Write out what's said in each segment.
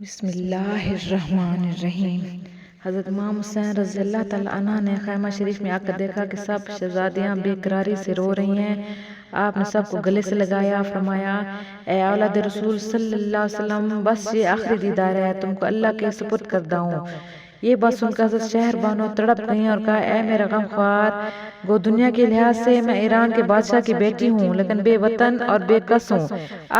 بسم اللہ الرحمن الرحیم۔ حضرت امام حسین رضی اللہ تعالیٰ عنہ نے خیمہ شریف میں آ کر دیکھا کہ سب شہزادیاں بے قراری سے رو رہی ہیں۔ آپ نے سب کو گلے سے لگایا، فرمایا اے اولاد رسول صلی اللہ علیہ وسلم، بس یہ آخری دیدار ہے، تم کو اللہ کے سپرد کردہ ہوں۔ یہ بات سن کر حضرت شہر بانو تڑپ گئیں اور کہا اے میرا غم خوار، گو دنیا کے لحاظ سے میں ایران کے بادشاہ کی بیٹی ہوں، لیکن بے وطن اور بے کس ہوں۔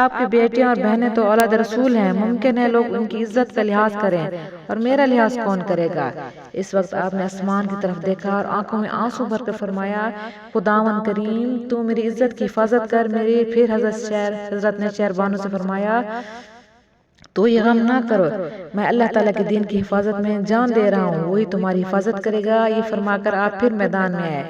آپ کی بیٹیاں اور بہنیں تو اولاد رسول ہیں، ممکن ہے لوگ ان کی عزت کا لحاظ کریں، اور میرا لحاظ کون کرے گا؟ اس وقت آپ نے آسمان کی طرف دیکھا اور آنکھوں میں آنسو بھر کر فرمایا خداوند کریم تو میری عزت کی حفاظت کر میری۔ پھر حضرت نے شہر بانو سے فرمایا تو یہ غم نہ کرو، میں اللہ تعالیٰ کے دین کی حفاظت میں جان دے رہا ہوں، وہی تمہاری حفاظت کرے گا۔ یہ فرما کر آپ پھر میدان میں آئے۔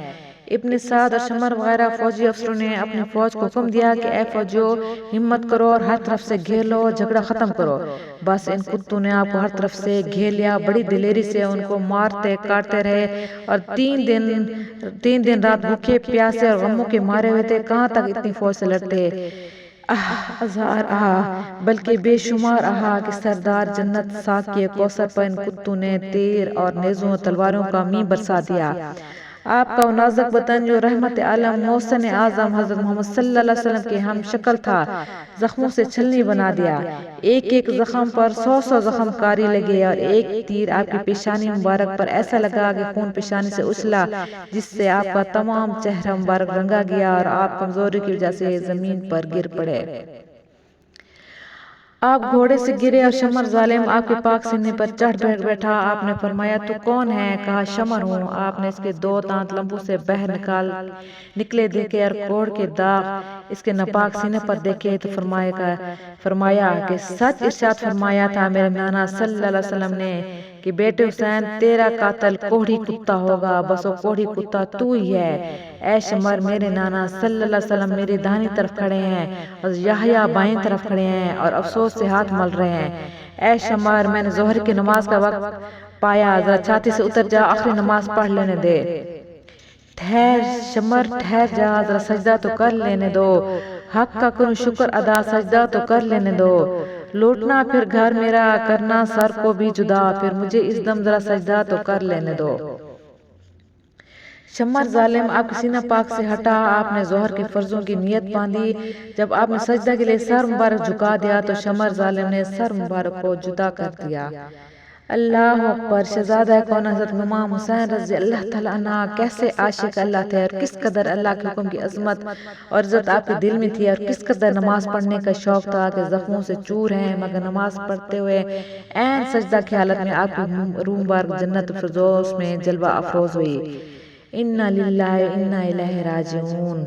ابن سعد اور شمر وغیرہ فوجی افسروں نے اپنی فوج کو حکم دیا کہ اے فوجیو، ہمت کرو اور ہر طرف سے گھیر لو، جھگڑا ختم کرو۔ بس ان کتوں نے آپ کو ہر طرف سے گھیر لیا، بڑی دلیری سے ان کو مارتے کاٹتے رہے، اور تین دن رات بھوکے پیاسے اور غموں کے مارے ہوئے تھے۔ کہاں تک اتنی فوج سے لڑتے؟ ہزار بلکہ بے شمار کہ سردار جنت ساقی کوثر پر ان کتوں نے تیر اور نیزوں اور تلواروں کا میم برسا دیا۔ آپ کا وہ نازک بدن جو رحمت عالم محسن اعظم حضرت محمد صلی اللہ علیہ وسلم کے ہم شکل تھا، زخموں سے چھلنی بنا دیا۔ ایک ایک زخم پر 100 زخم کاری لگے، اور ایک تیر آپ کی پیشانی مبارک پر ایسا لگا کہ خون پیشانی سے اچھلا، جس سے آپ کا تمام چہرہ مبارک رنگا گیا اور آپ کمزوری کی وجہ سے زمین پر گر پڑے۔ آپ گھوڑے سے گرے اور شمر ظالم آپ کے پاک سینے پر چڑھ بیٹھا۔ آپ نے فرمایا تو کون ہے؟ کہا شمر ہوں۔ آپ نے اس کے 2 دانت لمبو سے باہر نکلے دیکھے اور کوڑ کے داغ اس کے ناپاک سینے پر دیکھے تو فرمایا کہ سچ ارشاد فرمایا تھا میرے نانا صلی اللہ علیہ وسلم نے کہ بیٹے حسین تیرا قاتل کوڑھی کتا ہوگا، بس وہ کوڑھی کتا تو ہی ہے۔ اے شمر، میرے نانا صلی اللہ علیہ وسلم میری داہنی طرف کھڑے ہیں اور یحییٰ بائیں طرف کھڑے ہیں اور افسوس سے ہاتھ مل رہے ہیں۔ اے شمر، میں نے ظہر کی نماز کا وقت پایا، ذرا چھاتی سے اتر جا، آخری نماز پڑھ لینے دے۔ ٹھہر شمر، ٹھہر جا، ذرا سجدہ تو کر لینے دو، حق کا کروں شکر ادا، سجدہ تو کر لینے دو۔ لوٹنا پھر گھر میرا، کرنا سر کو بھی جدا، پھر مجھے اس دم ذرا سجدہ تو کر لینے دو۔ شمر ظالم آپ کی سینہ پاک سے ہٹا، آپ نے ظہر کے فرضوں کی نیت باندھی۔ جب آپ نے سجدہ کے لیے سر مبارک جھکا دیا تو شمر ظالم نے سر مبارک کو جدا کر دیا۔ اللہ اکبر۔ شہزادہ کون حضرت امام حسین رضی اللہ تعالیٰ عنہ کیسے عاشق اللہ تھے، اور کس قدر اللہ کے حکم کی عظمت اور عزت آپ کے دل میں تھی، اور کس قدر نماز پڑھنے کا شوق تھا کہ زخموں سے چور ہیں مگر نماز پڑھتے ہوئے عین سجدہ کی حالت میں آپ کی روح مبارک جنت الفردوس میں جلوہ افروز ہوئی۔ انا للہ و انا الیہ راجعون۔